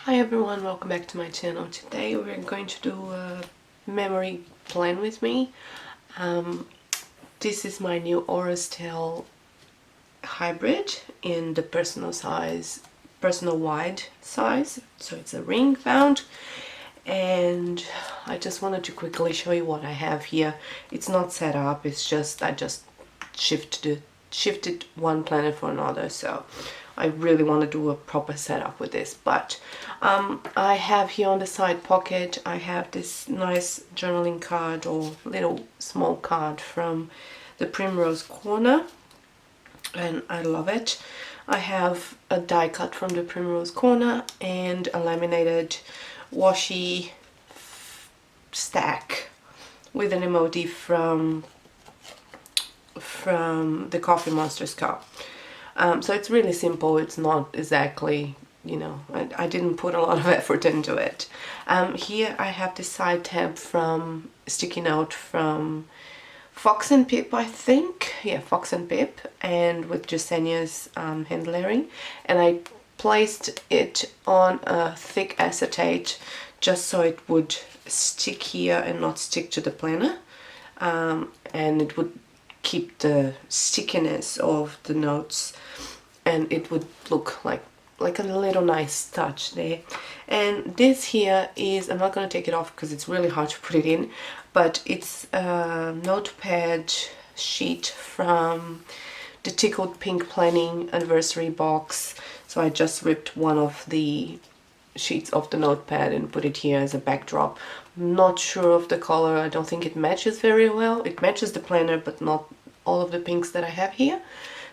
Hi everyone, welcome back to my channel. Today we're going to do a memory plan with me. This is my new Aurastel hybrid in the personal wide size. So it's a ring bound, and I just wanted to quickly show you what I have here. It's not set up, it's just I just shifted one planet for another, so I really want to do a proper setup with this. But I have here on the side pocket, I have this nice journaling card or little small card from the Primrose Corner, and I love it. I have a die cut from the Primrose Corner and a laminated washi stack with an emoji from the Coffee Monster's cup. So it's really simple. It's not exactly, you know, I didn't put a lot of effort into it. Here I have this side tab from sticking out from Fox and Pip, I think. Yeah, Fox and Pip, and with Jasenia's hand layering. And I placed it on a thick acetate just so it would stick here and not stick to the planner. And it would keep the stickiness of the notes, and it would look like a little nice touch there. And this here is, I'm not going to take it off because it's really hard to put it in, but it's a notepad sheet from the Tickled Pink Planning Anniversary box. So I just ripped one of the sheets of the notepad and put it here as a backdrop. I'm not sure of the color. I don't think it matches very well. It matches the planner, but not all of the pinks that I have here,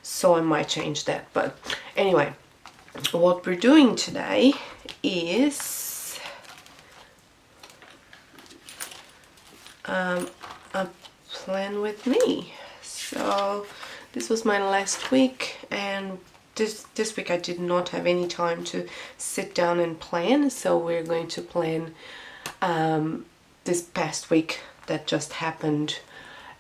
so I might change that. But anyway, what we're doing today is a plan with me. So this was my last week, and this week I did not have any time to sit down and plan, so we're going to plan this past week that just happened.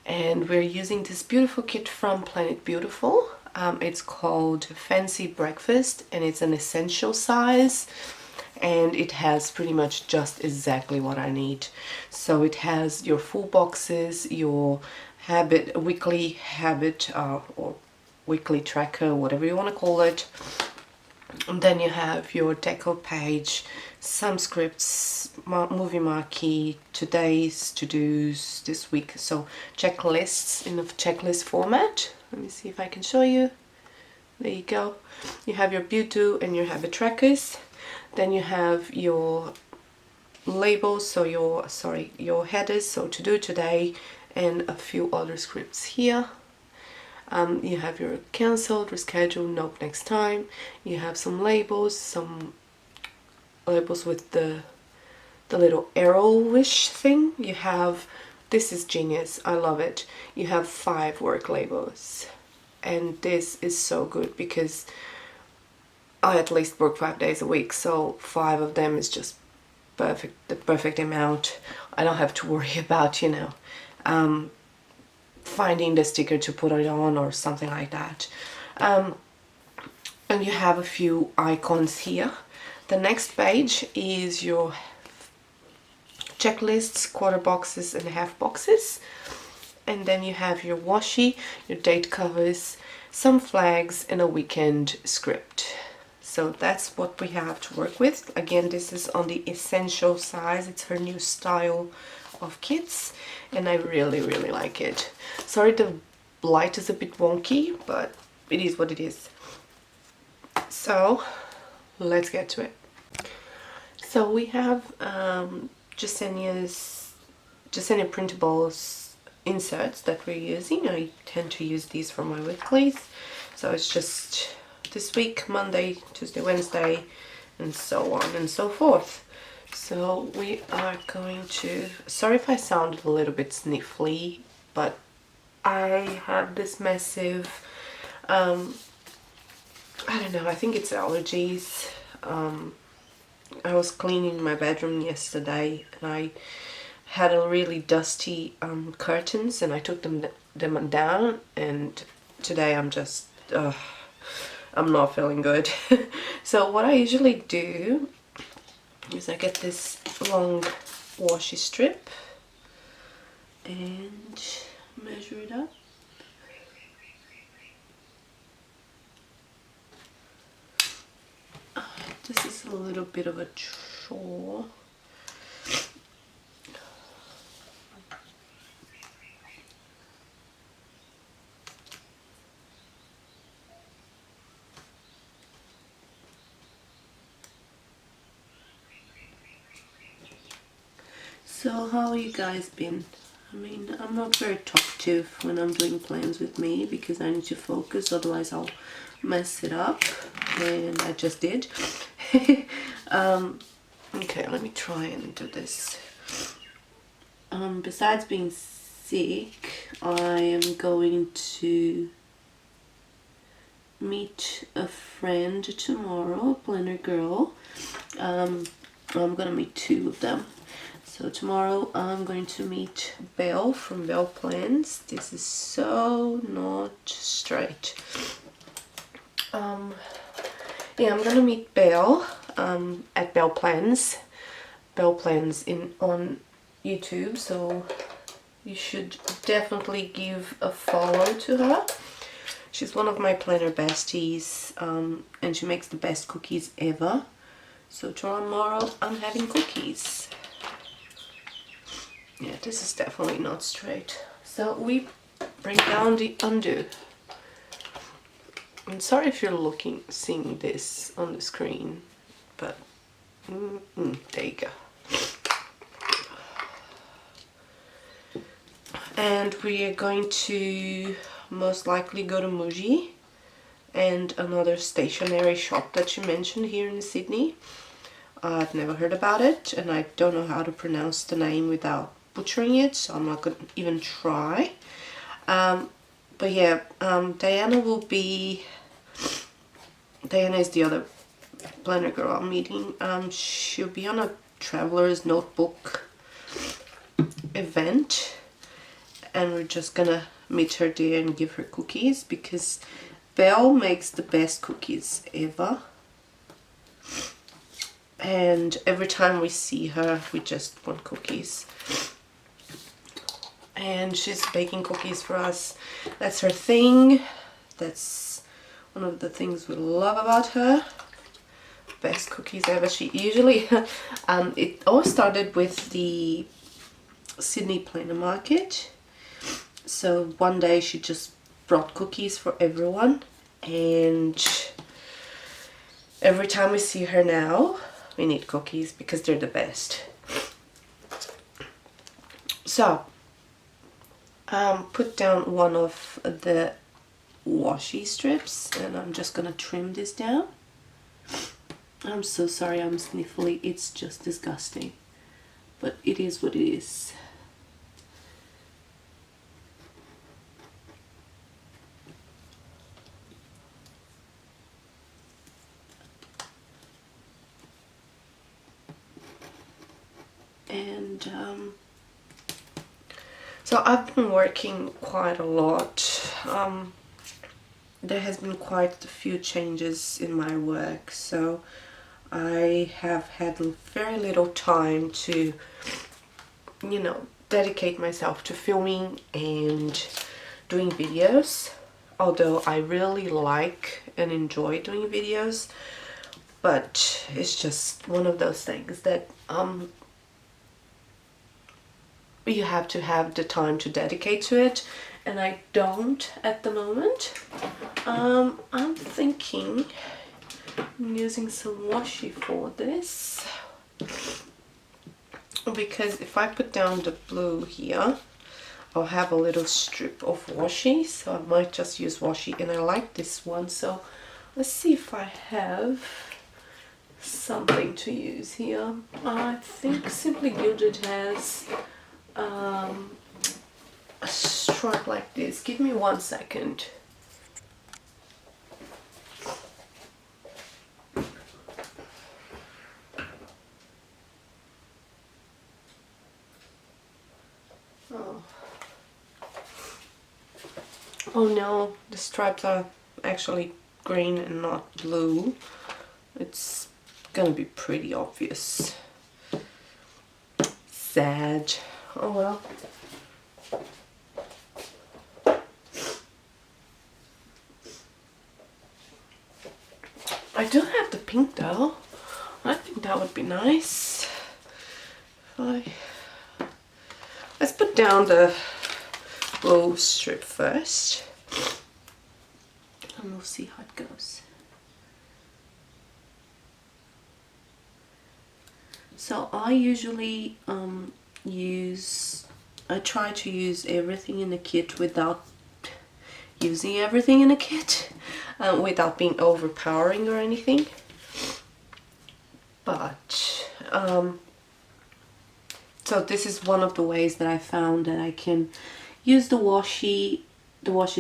And we're using this beautiful kit from It Beauiful. It's called Fancy Breakfast, and it's an essential size, and it has pretty much just exactly what I need. So it has your full boxes, your weekly habit or weekly tracker, whatever you want to call it. And then you have your deco page, some scripts, movie marquee, today's to-dos this week, so checklists in a checklist format. Let me see if I can show you. There you go. You have your beauty and your habit trackers. Then you have your labels, so your headers, so to do today, and a few other scripts here. You have your cancelled, rescheduled, nope, next time. You have some labels with the little arrow-ish thing. You have, this is genius, I love it. You have 5 work labels, and this is so good because I at least work 5 days a week, so 5 of them is just perfect, the perfect amount. I don't have to worry about, you know, finding the sticker to put it on or something like that. And you have a few icons here. The next page is your checklists, quarter boxes and half boxes. And then you have your washi, your date covers, some flags, and a weekend script. So that's what we have to work with. Again, this is on the essential size. It's her new style of kits, and I really, really like it. Sorry, the light is a bit wonky, but it is what it is. So let's get to it. So we have Jasenia printables inserts that we're using. I tend to use these for my weeklies. So it's just this week, Monday, Tuesday, Wednesday, and so on and so forth. So we are going to, sorry if I sound a little bit sniffly, but I have this massive, I don't know, I think it's allergies. I was cleaning my bedroom yesterday, and I had a really dusty curtains, and I took them down, and today I'm just, I'm not feeling good. So what I usually do is I get this long washi strip and measure it up. This is a little bit of a chore. So how you guys been? I mean, I'm not very talkative when I'm doing plans with me because I need to focus, otherwise I'll mess it up, and I just did. Okay, let me try and do this. Besides being sick, I am going to meet a friend tomorrow, a planner girl. I'm gonna meet two of them. So tomorrow I'm going to meet Belle from Belle Plans. This is so not straight. Yeah, I'm gonna meet Belle at Belle Plans. Belle Plans on YouTube, so you should definitely give a follow to her. She's one of my planner besties, and she makes the best cookies ever. So tomorrow I'm having cookies. Yeah, this is definitely not straight. So we bring down the undo. I'm sorry if you're seeing this on the screen, but there you go. And we are going to most likely go to Muji and another stationery shop that you mentioned here in Sydney. I've never heard about it, and I don't know how to pronounce the name without butchering it, so I'm not going to even try. But yeah, Diana is the other planner girl I'm meeting. She'll be on a traveler's notebook event, and we're just gonna meet her there and give her cookies because Belle makes the best cookies ever. And every time we see her, we just want cookies. And she's baking cookies for us. That's her thing. That's one of the things we love about her. Best cookies ever. She usually, it all started with the Sydney Planner Market. So one day she just brought cookies for everyone. And every time we see her now, we need cookies because they're the best. So, put down one of the washi strips and I'm just gonna trim this down. I'm so sorry I'm sniffly, it's just disgusting, but it is what it is. And so I've been working quite a lot. There has been quite a few changes in my work, so I have had very little time to, dedicate myself to filming and doing videos. Although I really like and enjoy doing videos, but it's just one of those things that you have to have the time to dedicate to it, and I don't at the moment. I'm thinking I'm using some washi for this, because if I put down the blue here, I'll have a little strip of washi, so I might just use washi, and I like this one, so let's see if I have something to use here. I think Simply Gilded has a stripe like this. Give me 1 second. Oh no, the stripes are actually green and not blue. It's gonna be pretty obvious. Sad. Oh well. I do have the pink though. I think that would be nice. Let's put down the bow strip first. And we'll see how it goes. So I usually I try to use everything in the kit without using everything in the kit, without being overpowering or anything. But so this is one of the ways that I found that I can use the washi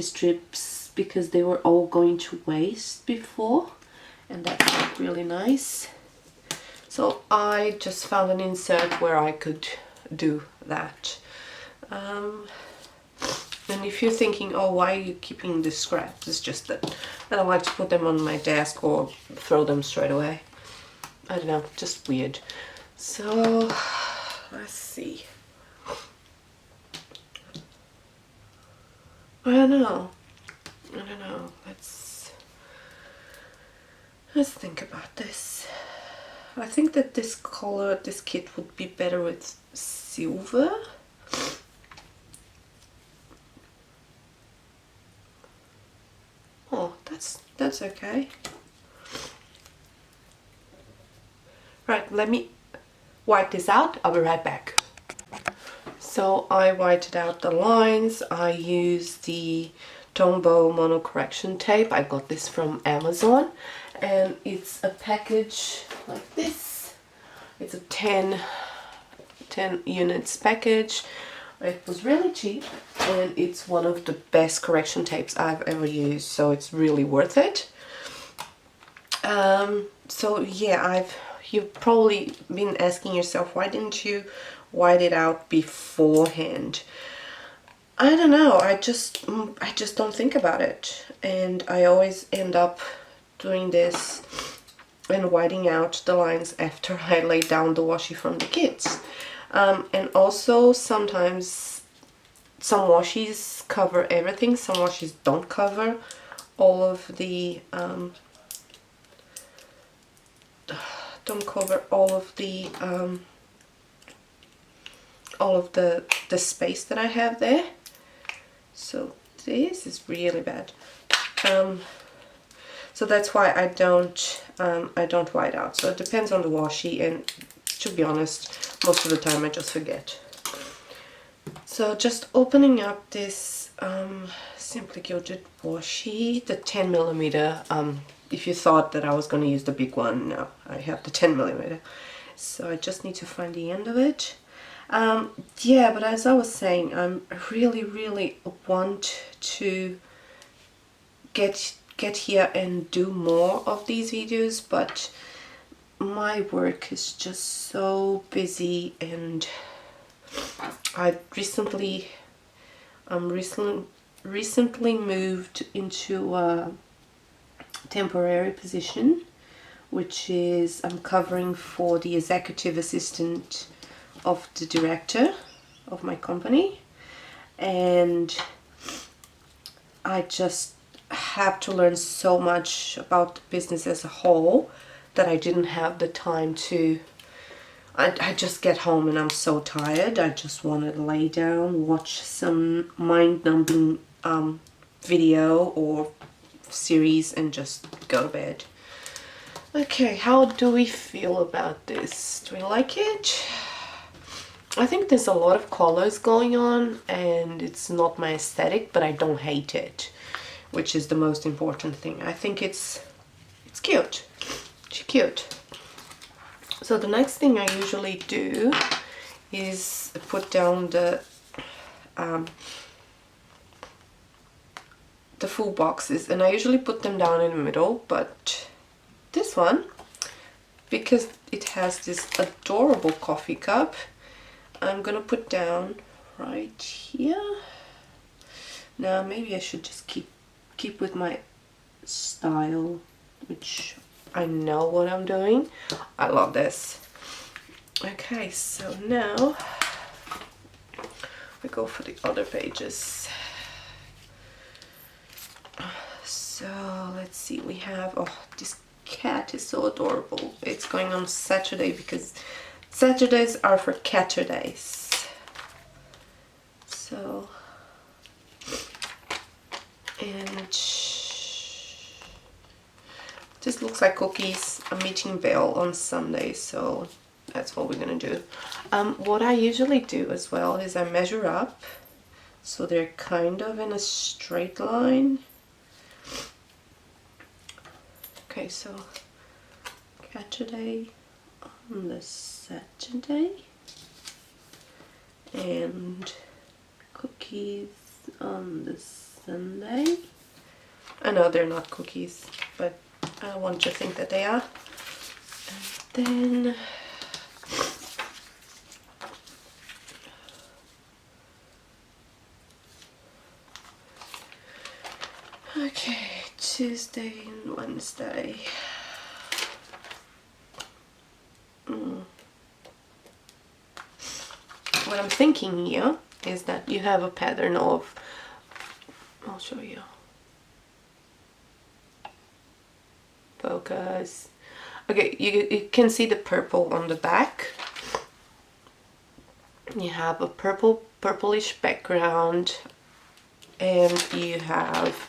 strips, because they were all going to waste before, and that's really nice. So I just found an insert where I could do that. And if you're thinking, oh, why are you keeping the scraps? It's just that I don't like to put them on my desk or throw them straight away. I don't know, just weird. So let's see. I don't know. Let's think about this. I think that this color, this kit would be better with silver. Oh, that's okay. Right, let me wipe this out. I'll be right back. So I whited out the lines. I used the Tombow mono correction tape. I got this from Amazon, and it's a package like this. It's a 10 units package. It was really cheap, and it's one of the best correction tapes I've ever used, so it's really worth it. So yeah, you've probably been asking yourself, why didn't you white it out beforehand? I don't know, I just don't think about it, and I always end up doing this and whiting out the lines after I lay down the washi from the kits. And also sometimes some washis cover everything, some washis don't cover all of the the space that I have there. So this is really bad. So that's why I don't white out. So it depends on the washi, and to be honest, most of the time I just forget. So just opening up this Simply Gilded washi, the 10mm. If you thought that I was going to use the big one, no, I have the 10mm. So I just need to find the end of it. Yeah, but as I was saying, I really want to get here and do more of these videos, but my work is just so busy, and I recently moved into a temporary position, which is I'm covering for the executive assistant of the director of my company, and I just have to learn so much about the business as a whole that I didn't have the time to. I just get home and I'm so tired. I just want to lay down, watch some mind-numbing video or series, and just go to bed. Okay, how do we feel about this? Do we like it? I think there's a lot of colors going on, and it's not my aesthetic, but I don't hate it, which is the most important thing. I think it's cute. It's cute. So the next thing I usually do is put down the full boxes, and I usually put them down in the middle, but this one, because it has this adorable coffee cup, I'm gonna put down right here. Now maybe I should just keep with my style, which I know what I'm doing. I love this. Okay, so now we go for the other pages. So let's see, we have, oh, this cat is so adorable. It's going on Saturday because Saturdays are for catter days. So, and this looks like cookies. I'm meeting Belle on Sunday, so that's what we're gonna do. What I usually do as well is I measure up, so they're kind of in a straight line. Okay, so Saturday on the Saturday and cookies on the Sunday. I know they're not cookies, but I want to think that they are. And then okay, Tuesday and Wednesday. What I'm thinking here is that you have a pattern of, I'll show you. Focus. Okay, you can see the purple on the back. You have a purplish background, and you have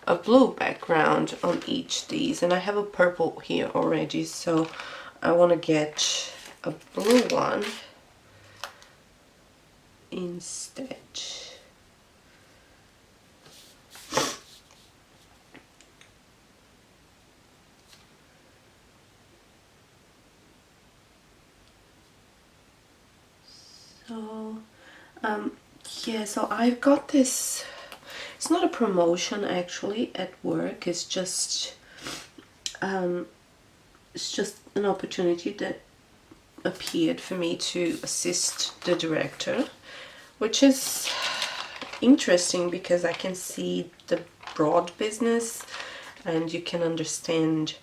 a blue background on each of these, and I have a purple here already, so I want to get a blue one instead. So yeah, so I've got this, it's not a promotion actually at work, it's just an opportunity that appeared for me to assist the director, which is interesting because I can see the broad business and you can understand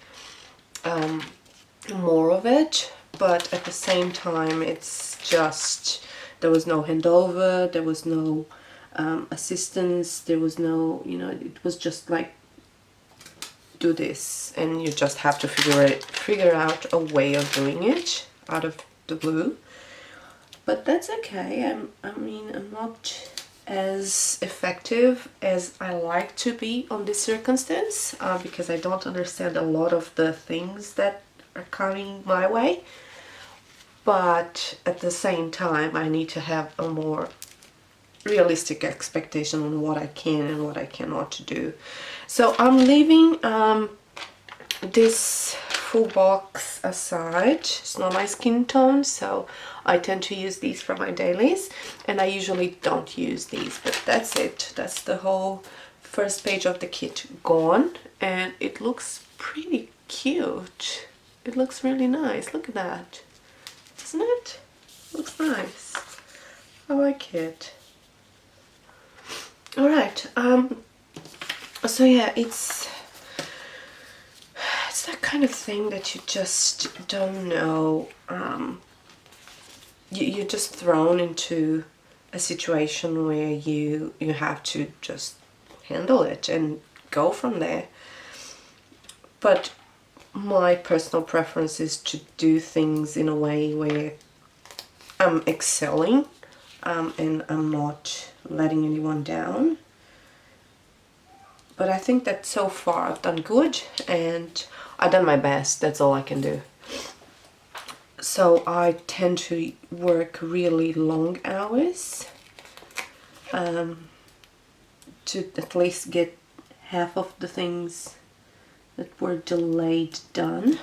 more of it, but at the same time it's just, there was no handover, there was no assistance, there was no, you know, it was just like, do this, and you just have to figure out a way of doing it out of the blue. But that's okay. I mean, I'm not as effective as I like to be on this circumstance because I don't understand a lot of the things that are coming my way. But at the same time, I need to have a more realistic expectation on what I can and what I cannot do. So I'm leaving this full box aside. It's not my skin tone, so I tend to use these for my dailies, and I usually don't use these, but that's it. That's the whole first page of the kit gone, and it looks pretty cute. It looks really nice. Look at that. Doesn't it? Looks nice. I like it. Alright, so yeah, it's that kind of thing that you just don't know. You're just thrown into a situation where you have to just handle it and go from there. But my personal preference is to do things in a way where I'm excelling and I'm not letting anyone down. But I think that so far I've done good and I've done my best. That's all I can do. So I tend to work really long hours to at least get half of the things that were delayed done.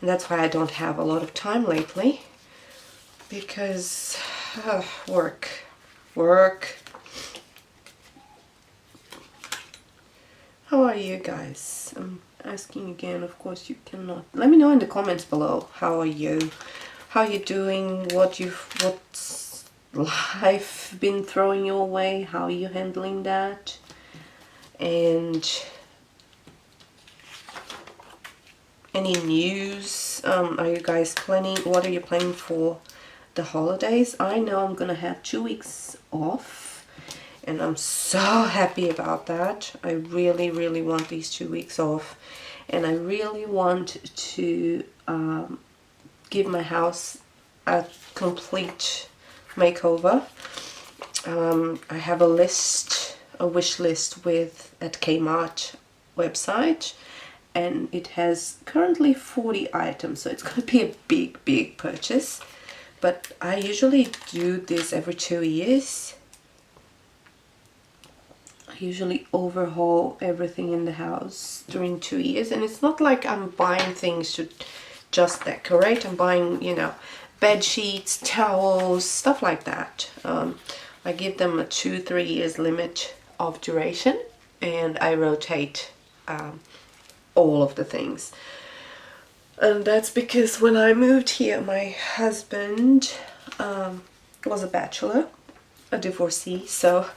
And that's why I don't have a lot of time lately, because work. How are you guys? I'm asking again, of course you cannot. Let me know in the comments below. How are you? How are you doing? What's life been throwing your way? How are you handling that? And any news? Are you guys planning, what are you planning for the holidays? I know I'm gonna have 2 weeks off, and I'm so happy about that. I really, really want these 2 weeks off, and I really want to give my house a complete makeover. I have a wish list at Kmart website, and it has currently 40 items, so it's going to be a big purchase. But I usually do this every 2 years. I usually overhaul everything in the house during 2 years, and it's not like I'm buying things to just decorate. I'm buying, you know, bed sheets, towels, stuff like that. I give them a 2-3 years limit of duration, and I rotate all of the things. And that's because when I moved here, my husband was a bachelor, a divorcee, so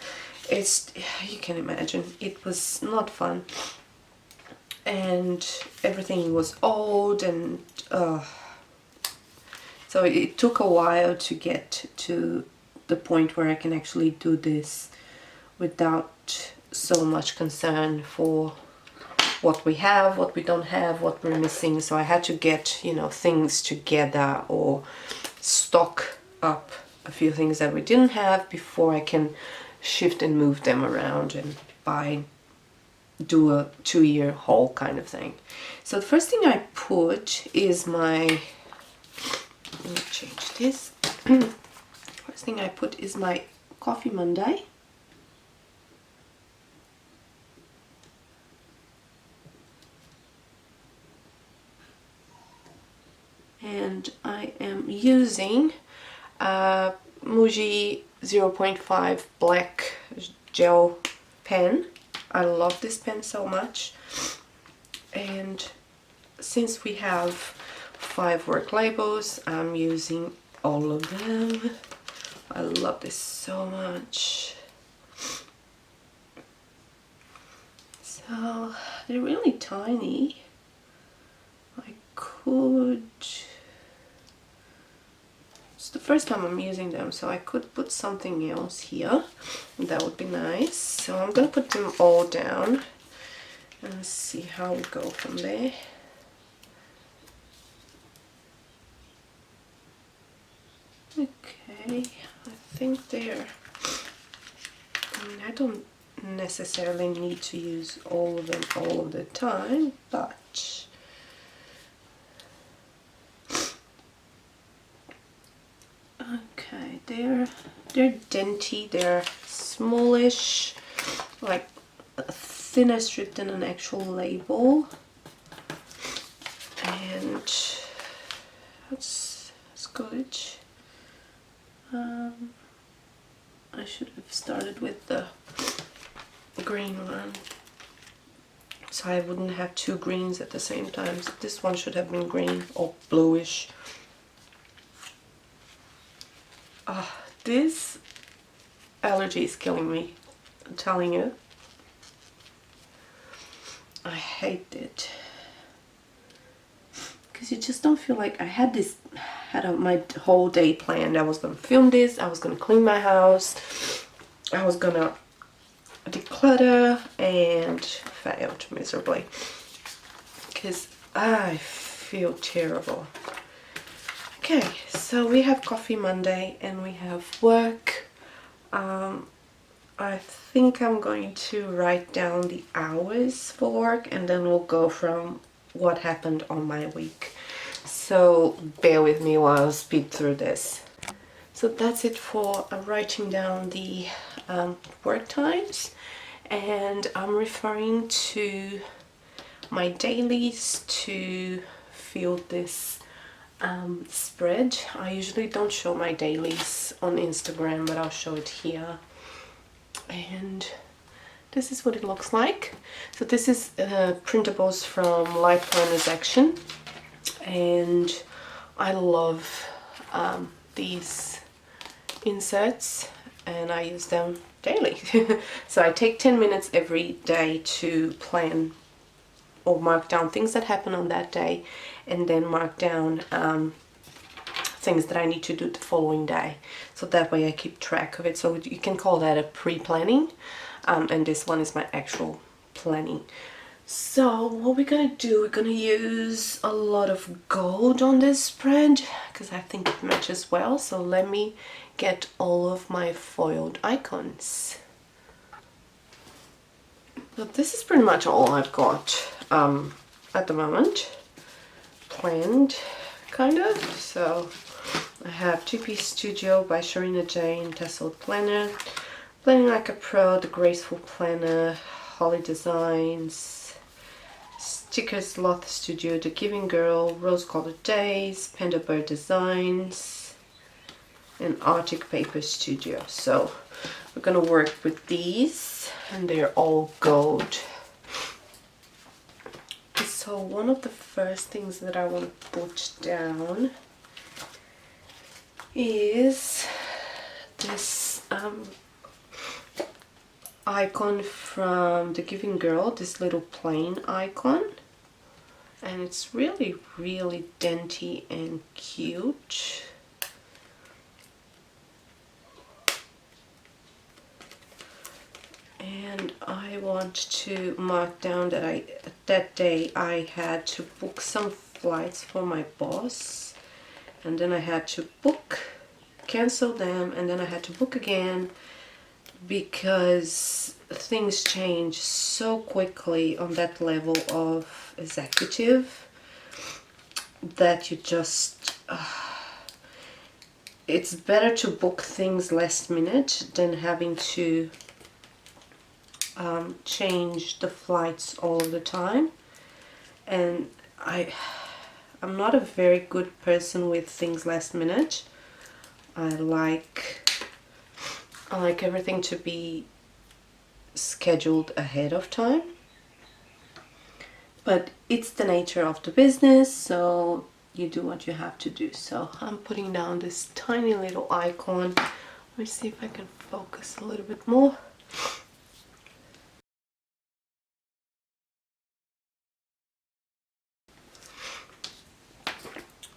it's, you can imagine, it was not fun, and everything was old, and so it took a while to get to the point where I can actually do this without so much concern for what we have, what we don't have, what we're missing. So I had to get, you know, things together or stock up a few things that we didn't have before I can shift and move them around and do a 2-year haul kind of thing. So the first thing I put is my, let me change this. First thing I put is my Coffee Monday. And I am using a Muji 0.5 black gel pen. I love this pen so much. And since we have 5 work labels, I'm using all of them. I love this so much. So they're really tiny. I could, it's the first time I'm using them, so I could put something else here. That would be nice. So I'm gonna put them all down and see how we go from there. Okay, I think they're, I mean, I don't necessarily need to use all of them all of the time, but okay, they're denty, they're smallish, like a thinner strip than an actual label, and that's good. I should have started with the green one, so I wouldn't have 2 greens at the same time. So this one should have been green or bluish. This allergy is killing me, I'm telling you. I hate it. Because you just don't feel like I had my whole day planned. I was going to film this, I was going to clean my house, I was going to declutter, and failed miserably. Because I feel terrible. Okay, so we have Coffee Monday and we have work. I think I'm going to write down the hours for work, and then we'll go from what happened on my week. So bear with me while I speed through this. So that's it for writing down the work times, and I'm referring to my dailies to fill this spread. I usually don't show my dailies on Instagram, but I'll show it here. And this is what it looks like. So this is printables from Light Planners Action, and I love these inserts, and I use them daily. So I take 10 minutes every day to plan or mark down things that happen on that day, and then mark down things that I need to do the following day. So that way I keep track of it. So you can call that a pre-planning, and this one is my actual planning. So what we're gonna do, we're gonna use a lot of gold on this spread because I think it matches well. So let me get all of my foiled icons. But this is pretty much all I've got at the moment planned, kind of. So I have 2-Piece Studio by Sharina Jane, Tasseled Planner, Planning Like a Pro, The Graceful Planner, Holly Designs, Stickers Loth Studio, The Giving Girl, Rose Colored Days, Panda Bird Designs, and Arctic Paper Studio. So we're gonna work with these, and they're all gold. So one of the first things that I want to put down is this icon from The Giving Girl, this little plain icon, and it's really dainty and cute. And I want to mark down that that day I had to book some flights for my boss, and then I had to cancel them, and then I had to book again because things change so quickly on that level of executive that you just it's better to book things last minute than having to change the flights all the time. And I'm not a very good person with things last minute. I like everything to be scheduled ahead of time, but it's the nature of the business, so you do what you have to do. So I'm putting down this tiny little icon. Let me see if I can focus a little bit more.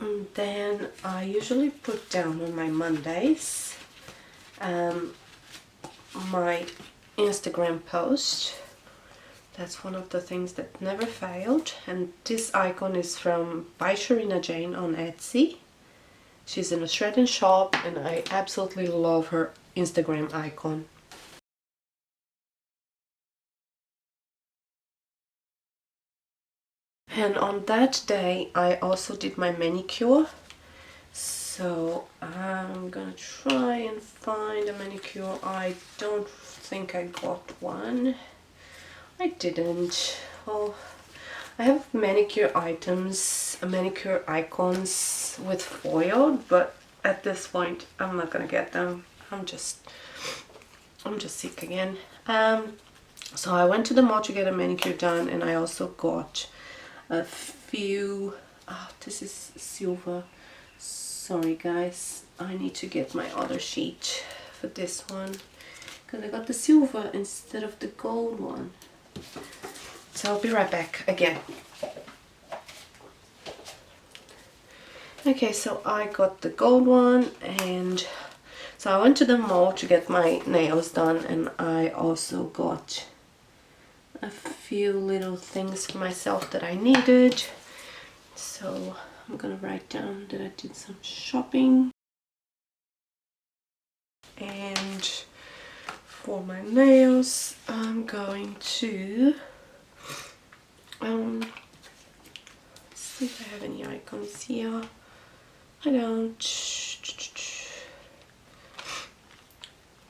And then I usually put down on my Mondays my Instagram post. That's one of the things that never failed. And this icon is by Sharina Jane on Etsy. She's an Australian shop, and I absolutely love her Instagram icon. And on that day I also did my manicure. So I'm gonna try and find a manicure. I don't think I got one. I didn't. Well, I have manicure items, manicure icons with foil, but at this point I'm not gonna get them. I'm just sick again. So I went to the mall to get a manicure done, and I also got a few. This is silver. Sorry guys, I need to get my other sheet for this one because I got the silver instead of the gold one. So I'll be right back again. Okay, so I got the gold one, and so I went to the mall to get my nails done, and I also got a few little things for myself that I needed. So I'm gonna write down that I did some shopping. And for my nails, I'm going to see if I have any icons here. I don't.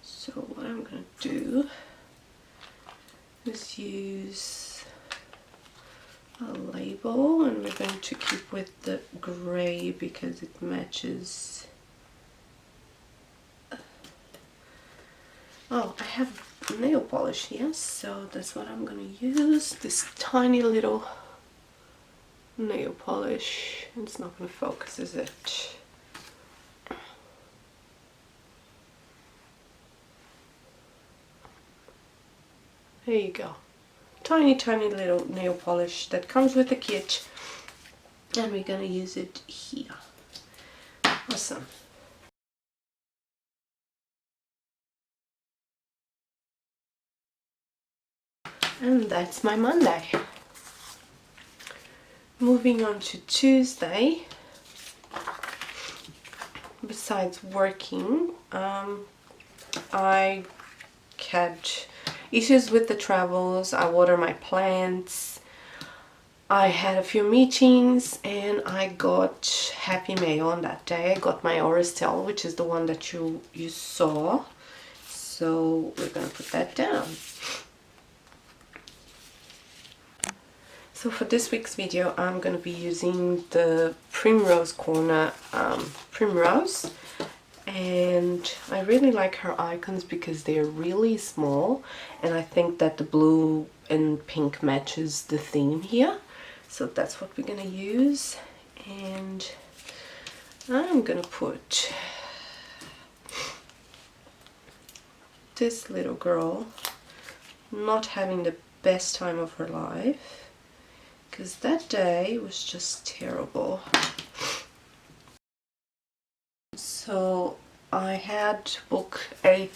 So what I'm gonna do is use a label, and we're going to keep with the gray because it matches. Oh, I have nail polish here, so that's what I'm gonna use. This tiny little nail polish. It's not gonna focus, is it? There you go. tiny little nail polish that comes with the kit, and we're gonna use it here. Awesome. And that's my Monday. Moving on to Tuesday. Besides working, I had issues with the travels. I water my plants. I had a few meetings and I got happy mail on that day. I got my Oristel, which is the one that you saw. So we're gonna put that down. So for this week's video, I'm going to be using the Primrose Corner Primrose, and I really like her icons because they're really small, and I think that the blue and pink matches the theme here. So that's what we're going to use, and I'm going to put this little girl not having the best time of her life, because that day was just terrible. So I had to book an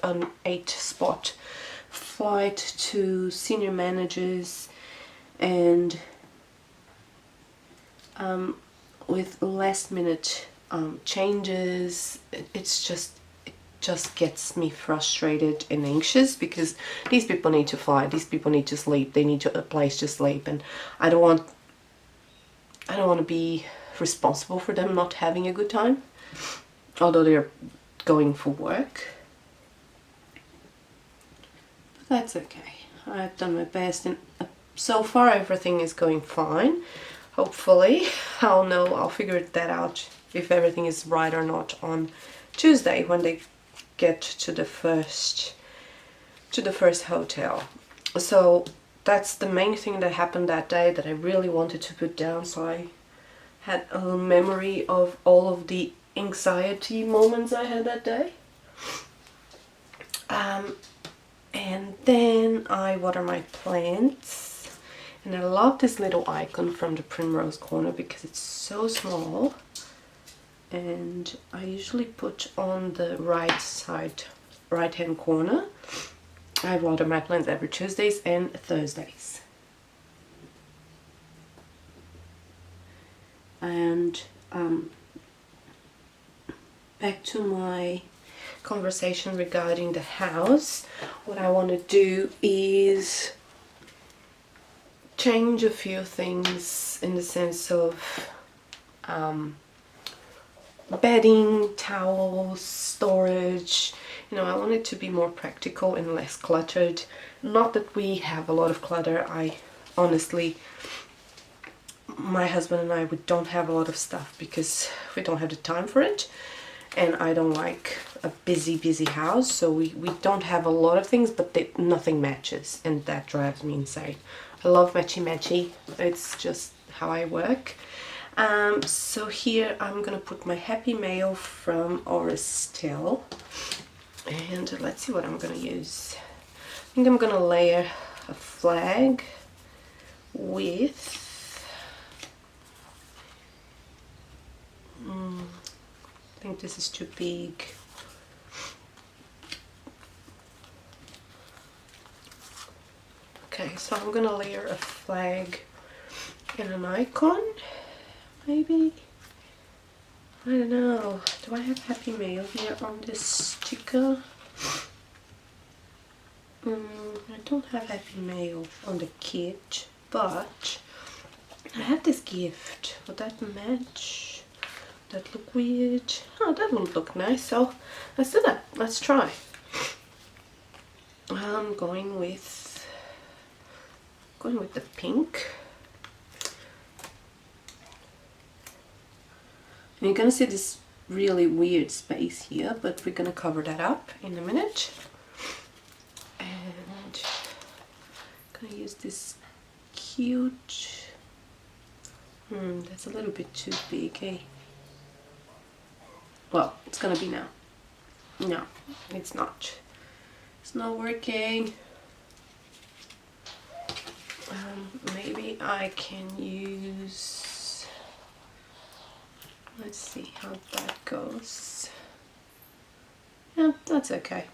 8-spot flight to senior managers, and with last minute changes, it just gets me frustrated and anxious, because these people need to fly, these people need to sleep, they need a place to sleep, and I don't want to be responsible for them not having a good time, although they're going for work. But that's okay. I've done my best, and so far everything is going fine. Hopefully I'll figure that out if everything is right or not on Tuesday when they get to the first hotel. So that's the main thing that happened that day that I really wanted to put down, so I had a memory of all of the anxiety moments I had that day. And then I water my plants, and I love this little icon from the Primrose Corner because it's so small, and I usually put on the right hand corner. I water my plants every Tuesdays and Thursdays. And back to my conversation regarding the house. What I want to do is change a few things in the sense of bedding, towels, storage. You know, I want it to be more practical and less cluttered. Not that we have a lot of clutter. I honestly, my husband and I, we don't have a lot of stuff because we don't have the time for it, and I don't like a busy house, so we don't have a lot of things, but nothing matches, and that drives me insane. I love matchy. It's just how I work. So here I'm gonna put my happy mail from Oristel, and let's see what I'm gonna use. I think I'm gonna layer a flag with I think this is too big. Okay, so I'm gonna layer a flag and an icon, maybe. I don't know. Do I have happy mail here on this sticker? I don't have happy mail on the kit, but I have this gift. Would that match? Would that look weird? Oh, that would look nice. So let's do that. Let's try. I'm going with the pink. And you're gonna see this really weird space here, but we're gonna cover that up in a minute. And I'm gonna use this cute, that's a little bit too big, eh? Well, it's gonna be now. No, it's not. It's not working. Maybe I can use, let's see how that goes. Yeah, that's okay.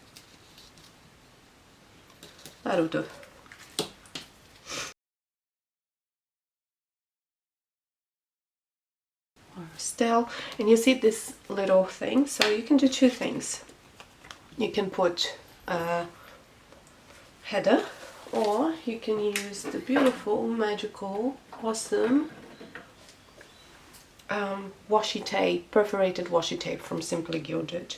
That'll do. Still, and you see this little thing, so you can do two things. You can put a header, or you can use the beautiful, magical, awesome washi tape, perforated washi tape from Simply Gilded.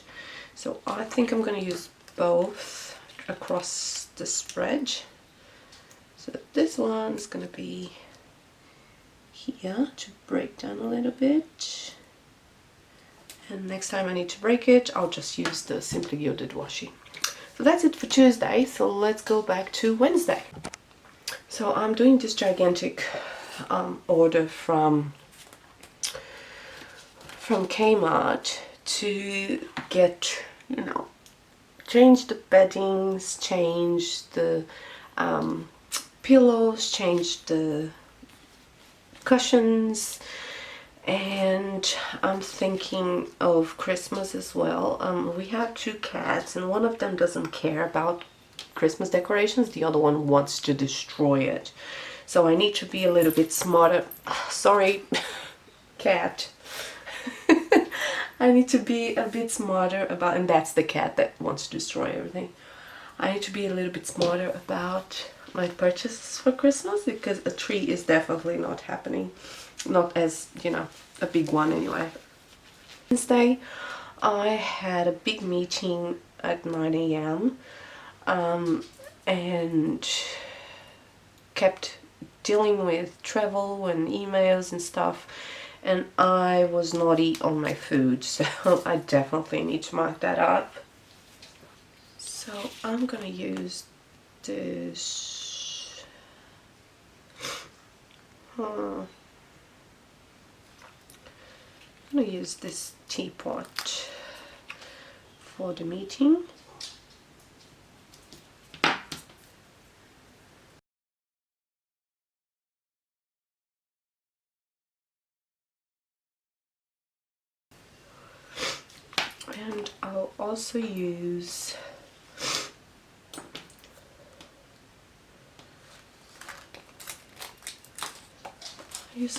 So I think I'm going to use both across the spread. So this one's going to be here to break down a little bit, and next time I need to break it, I'll just use the Simply Gilded washi. So that's it for Tuesday, so let's go back to Wednesday. So I'm doing this gigantic order from Kmart to get, you know, change the beddings, change the pillows, change the cushions, and I'm thinking of Christmas as well. We have two cats, and one of them doesn't care about Christmas decorations, the other one wants to destroy it. So I need to be a little bit smarter. Sorry, cat. I need to be a bit smarter about, and that's the cat that wants to destroy everything. I need to be a little bit smarter about my purchases for Christmas, because a tree is definitely not happening. Not as, you know, a big one anyway. Wednesday, I had a big meeting at 9 a.m. And kept dealing with travel and emails and stuff, and I was naughty on my food, so I definitely need to mark that up. So I'm gonna use this I'm gonna use this teapot for the meeting. And I'll also use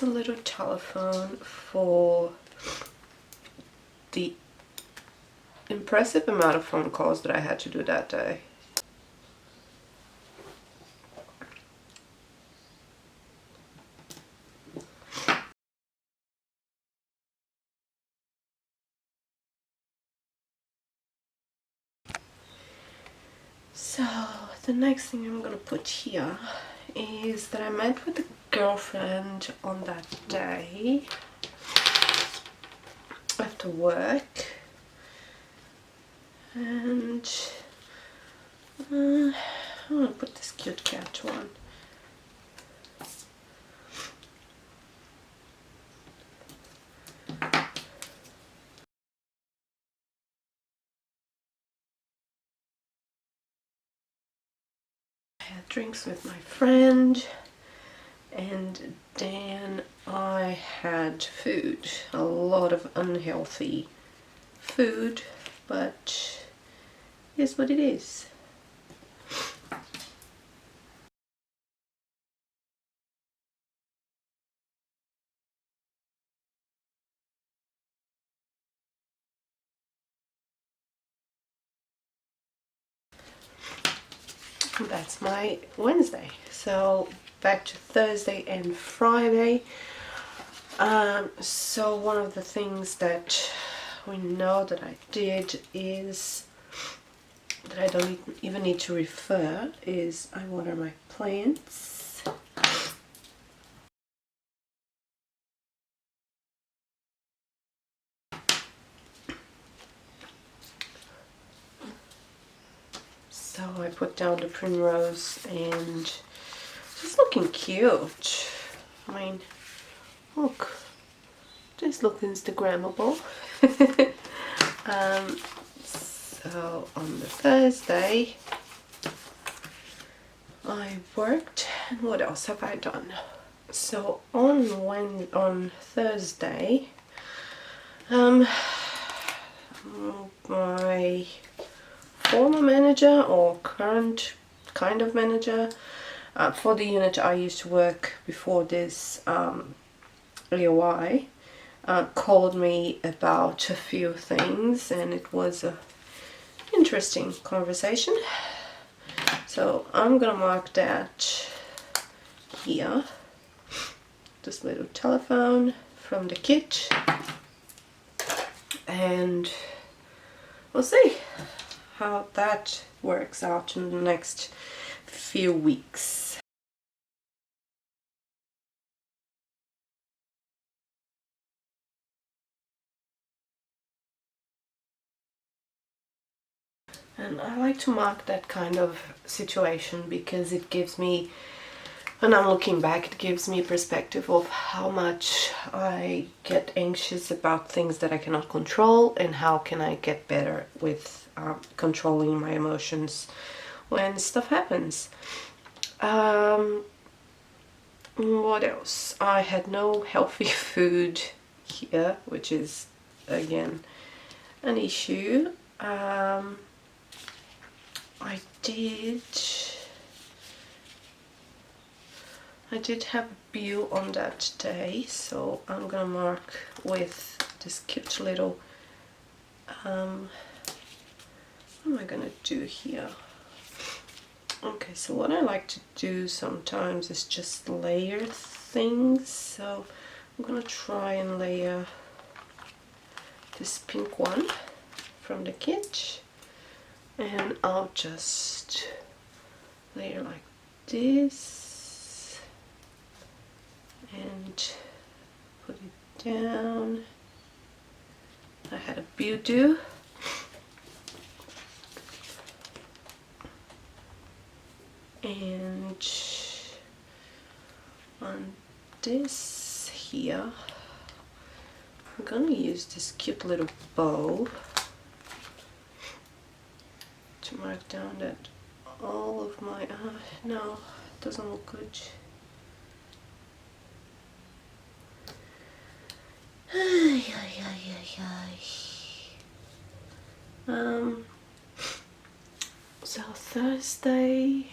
a little telephone for the impressive amount of phone calls that I had to do that day. So the next thing I'm gonna put here is that I met with a girlfriend on that day after work, and I want to put this cute cat one. I had drinks with my friend, and then I had food, a lot of unhealthy food, but here's what it is. That's my Wednesday. So back to Thursday and Friday. So one of the things that we know that I did is that I don't even need to refer is I water my plants. So I put down the primrose, and it's looking cute. I mean, look, this looks Instagrammable. So on the Thursday I worked And what else have I done? So on Thursday, my former manager or current kind of manager for the unit I used to work before this, AOI, called me about a few things, and it was a interesting conversation. So I'm gonna mark that here. This little telephone from the kit, and we'll see how that works out in the next few weeks. And I like to mark that kind of situation because it gives me, when I'm looking back, it gives me a perspective of how much I get anxious about things that I cannot control, and how can I get better with controlling my emotions when stuff happens. What else? I had no healthy food here, which is again an issue. I did have a view on that day, so I'm gonna mark with this cute little, what am I gonna do here? Okay, so what I like to do sometimes is just layer things, so I'm gonna try and layer this pink one from the kit, and I'll just layer like this and put it down. I had a beauty. And on this here, I'm gonna use this cute little bow to mark down that all of my, no, it doesn't look good. So Thursday,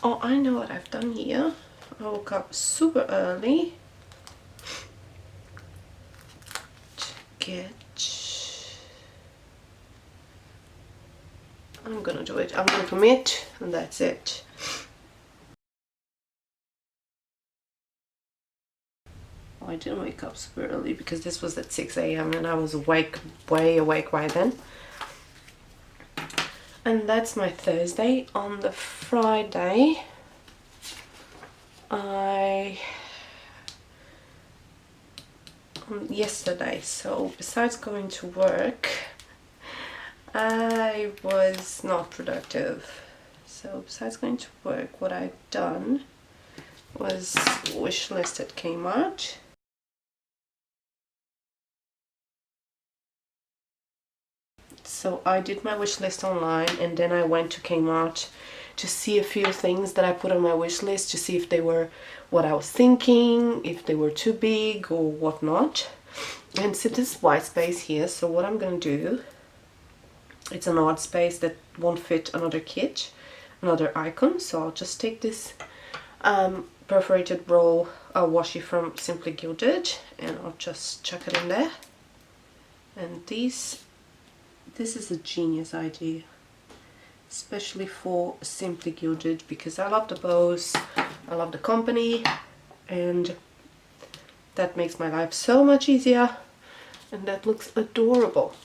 oh, I know what I've done here. I woke up super early to get, I'm gonna do it, I'm gonna commit, and that's it. Oh, I didn't wake up super early because this was at 6 a.m. and I was awake, way awake by then. And that's my Thursday. On the Friday, yesterday, so besides going to work, I was not productive. So besides going to work, what I've done was wish list at Kmart. So I did my wish list online, and then I went to Kmart to see a few things that I put on my wish list, to see if they were what I was thinking, if they were too big or whatnot. And so this white space here, so what I'm gonna do, it's an odd space that won't fit another kit, another icon, so I'll just take this perforated roll washi from Simply Gilded, and I'll just chuck it in there. And this is a genius idea, especially for Simply Gilded, because I love the bows, I love the company, and that makes my life so much easier, and that looks adorable.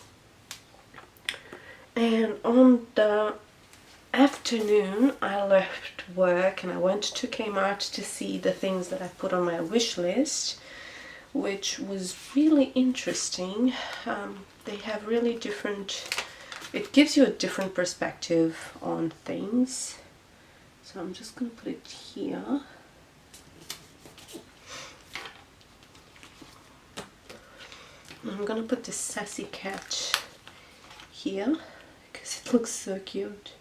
And on the afternoon, I left work and I went to Kmart to see the things that I put on my wish list, which was really interesting. They have really different, it gives you a different perspective on things. So I'm just going to put it here. I'm going to put this sassy cat here, because guys, it looks so cute.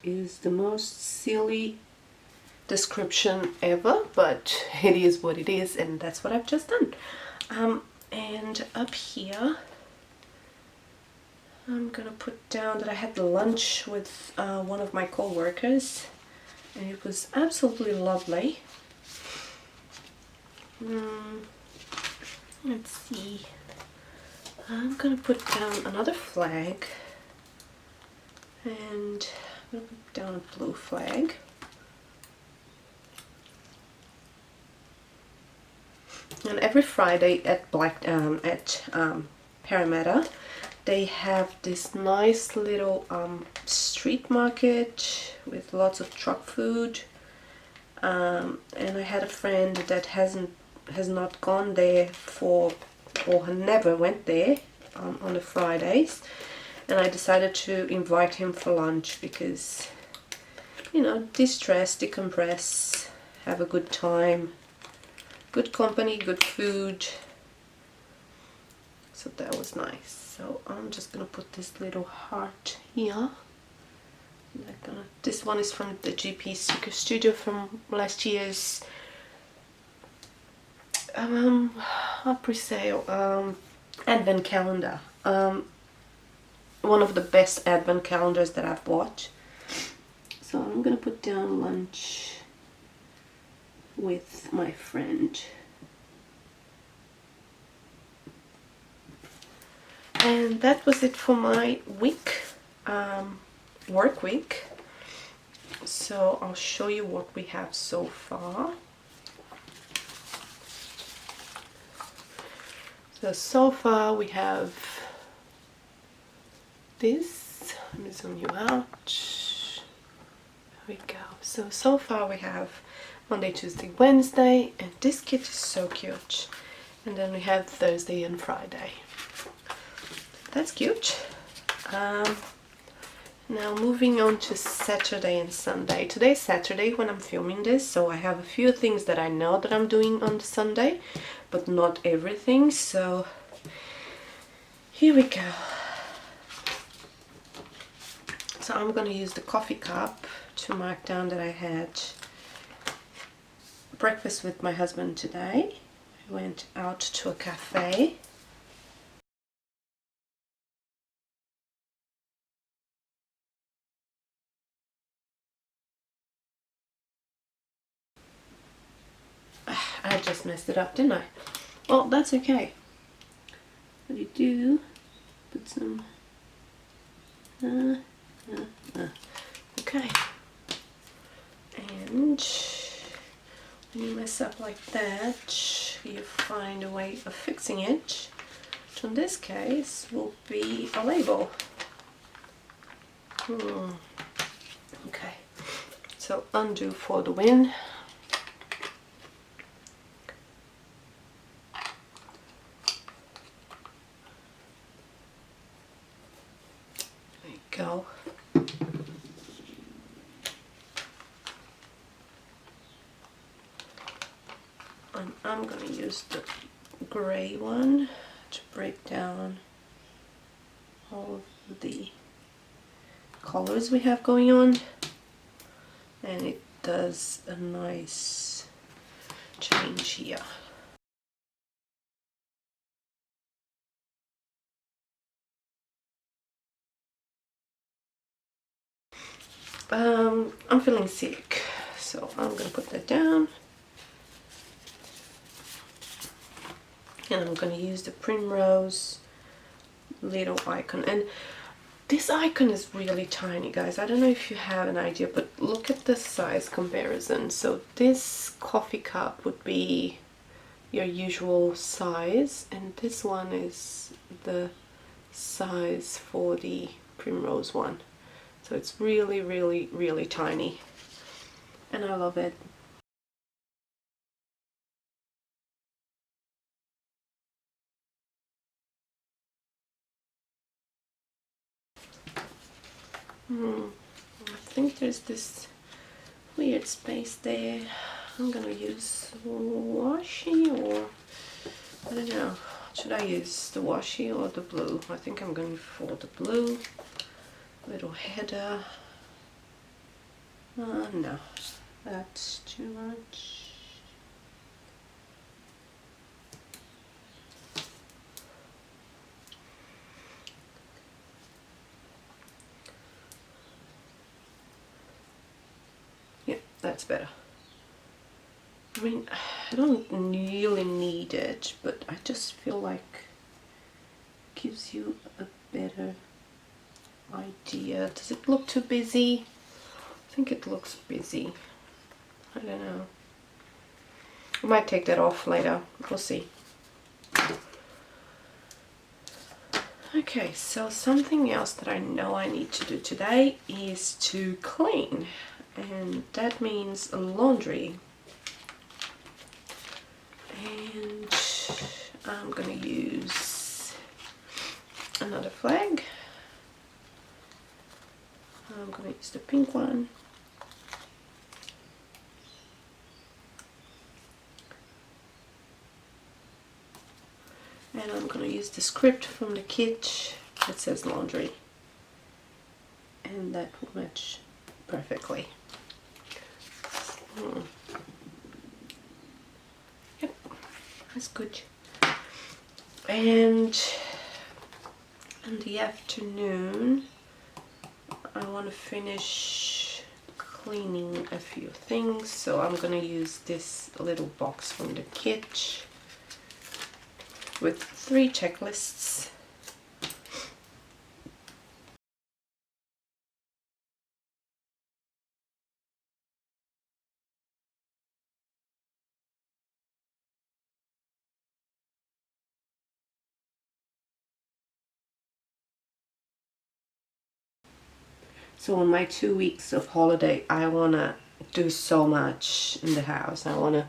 Is the most silly description ever, but it is what it is, and that's what I've just done. And up here I'm gonna put down that I had lunch with one of my co-workers, and it was absolutely lovely. Let's see, I'm gonna put down another flag, and I'm gonna put down a blue flag. And every Friday at Parramatta, they have this nice little street market with lots of truck food. And I had a friend that has not gone there for, or never went there on the Fridays, and I decided to invite him for lunch because, you know, de-stress, decompress, have a good time. Good company, good food. So that was nice. So I'm just gonna put this little heart here. This one is from the GP Studio from last year's pre-sale advent calendar. One of the best advent calendars that I've bought. So I'm gonna put down lunch with my friend. And that was it for my week, work week. So I'll show you what we have so far. So far we have this. Let me zoom you out. There we go. So far we have Monday, Tuesday, Wednesday, and this kit is so cute. And then we have Thursday and Friday. That's cute. Now moving on to Saturday and Sunday. Today's Saturday when I'm filming this, so I have a few things that I know that I'm doing on Sunday, but not everything. So here we go. So I'm gonna use the coffee cup to mark down that I had breakfast with my husband today. I went out to a cafe. I just messed it up, didn't I? Well, that's okay. What do you do? Put some... Okay. And when you mess up like that, you find a way of fixing it. Which in this case will be a label. Okay. So undo for the win. Go. And I'm going to use the gray one to break down all of the colors we have going on, and it does a nice change here. I'm feeling sick, so I'm gonna put that down, and I'm gonna use the Primrose little icon. And this icon is really tiny, guys. I don't know if you have an idea, but look at the size comparison. So this coffee cup would be your usual size, and this one is the size for the Primrose one. So it's really, really, really tiny, and I love it. I think there's this weird space there. I'm gonna use washi, or I don't know. Should I use the washi or the blue? I think I'm going for the blue. Little header. No, that's too much. Yeah, that's better. I mean, I don't really need it, but I just feel like it gives you a better idea. Does it look too busy? I think it looks busy. I don't know. I might take that off later. We'll see. Okay, so something else that I know I need to do today is to clean. And that means laundry. And I'm gonna use another flag. I'm gonna use the pink one. And I'm gonna use the script from the kit that says laundry. And that will match perfectly. Yep, that's good. And in the afternoon, I want to finish cleaning a few things, so I'm gonna use this little box from the kit with 3 checklists. So on my 2 weeks of holiday, I want to do so much in the house. I want to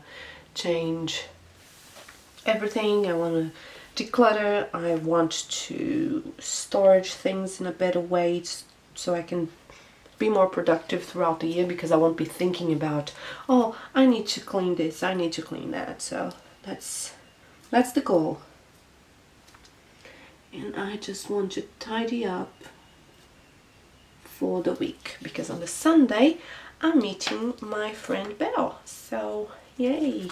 change everything. I want to declutter. I want to storage things in a better way so I can be more productive throughout the year, because I won't be thinking about, oh, I need to clean this, I need to clean that. So that's the goal. And I just want to tidy up for the week, because on the Sunday I'm meeting my friend Belle, so yay.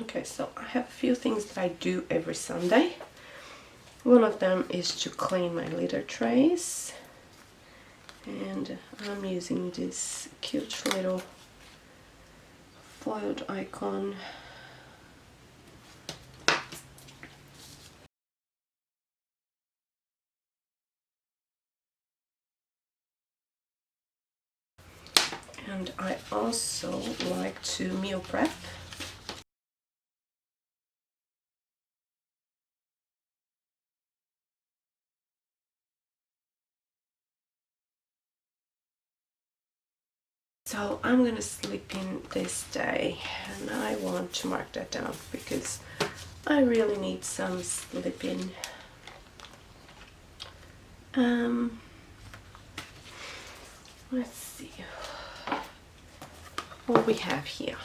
Okay, so I have a few things that I do every Sunday. One of them is to clean my litter trays, and I'm using this cute little foiled icon. And I also like to meal prep. So I'm gonna sleep in this day, and I want to mark that down because I really need some sleeping. Let's see what we have here.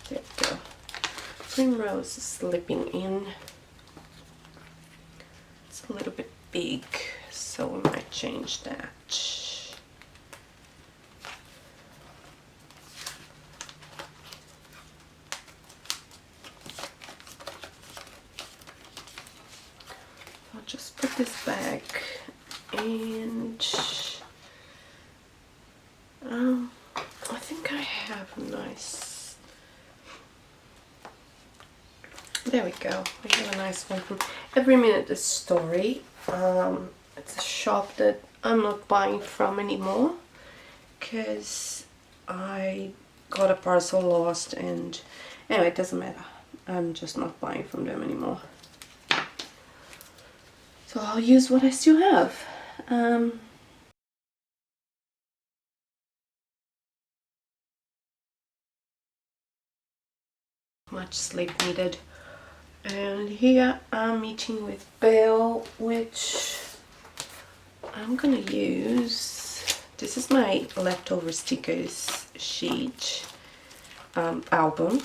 There we go. Primrose is slipping in. It's a little bit big, so we might change that. I'll just put this back, and I think I have a nice, there we go, we have a nice one from Every Minute a Story. It's a shop that I'm not buying from anymore because I got a parcel lost, and anyway, it doesn't matter. I'm just not buying from them anymore. So I'll use what I still have. Much sleep needed. And here I'm meeting with Belle, which I'm gonna use this is my leftover stickers sheet album.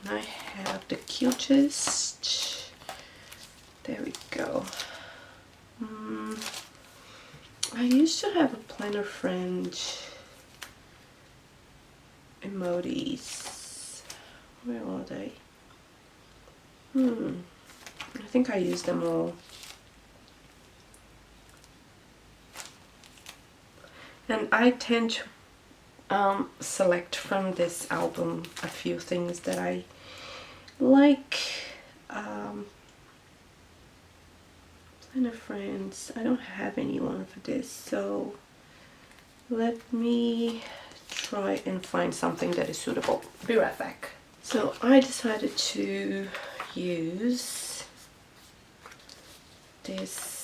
And I have the cutest, there we go. I used to have a planner friend emojis. Where are they? I think I used them all. And I tend to select from this album a few things that I like. Planner friends, I don't have anyone for this, so let me try and find something that is suitable. Be right back. So I decided to use this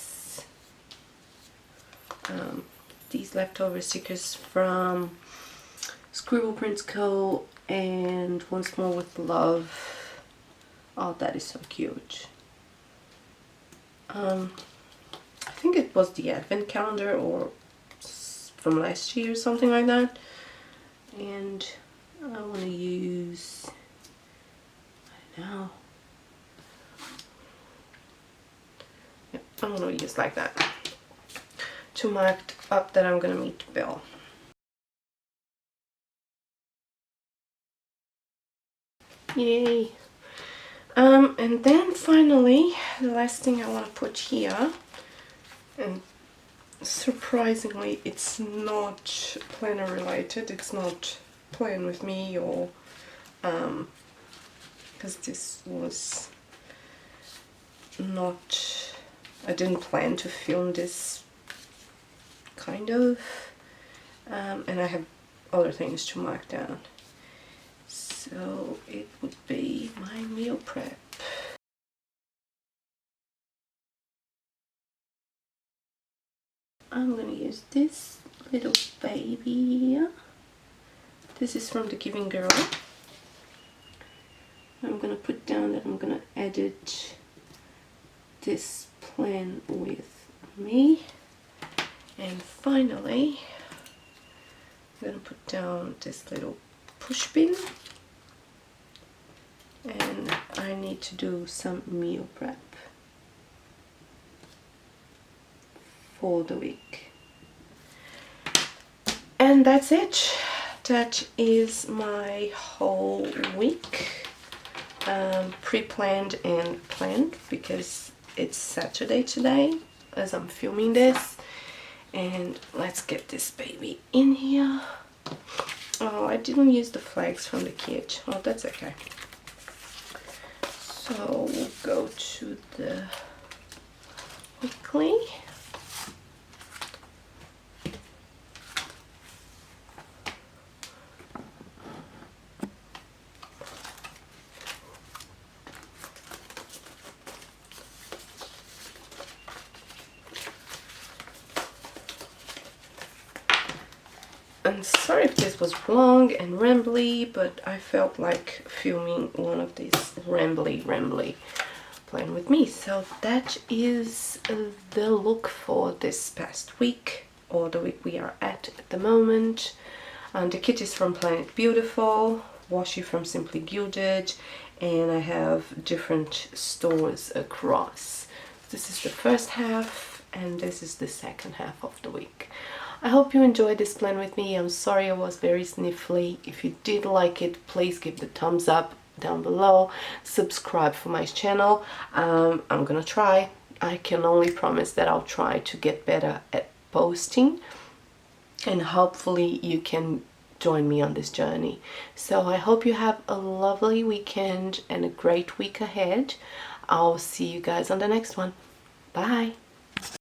these leftover stickers from Scribble Prints Co. and Once More with Love. Oh, that is so cute. I think it was the advent calendar or from last year or something like that. And I want to use, I don't know, yeah, I want to use like that to mark up that I'm gonna meet Bill. Yay! And then finally, the last thing I want to put here, and surprisingly it's not planner related, it's not Plan With Me or because this was not, I didn't plan to film this kind of, and I have other things to mark down. So it would be my meal prep. I'm gonna use this little baby here. This is from the Giving Girl. I'm gonna put down that I'm gonna edit this Plan With Me. And finally, I'm gonna put down this little push pin. And I need to do some meal prep for the week. And that's it. That is my whole week. Pre-planned and planned because it's Saturday today as I'm filming this. And let's get this baby in here. Oh, I didn't use the flags from the kit. Oh, that's okay. So we'll go to the weekly. And sorry if this was long and rambly, but I felt like filming one of these rambly Plan With Me. So that is the look for this past week, or the week we are at the moment. And the kit is from It Beautiful, washi from Simply Gilded, and I have different stores across. This is the first half and this is the second half of the week. I hope you enjoyed this Plan With Me. I'm sorry I was very sniffly. If you did like it, please give the thumbs up down below. Subscribe for my channel. I'm gonna try. I can only promise that I'll try to get better at posting. And hopefully you can join me on this journey. So I hope you have a lovely weekend and a great week ahead. I'll see you guys on the next one. Bye!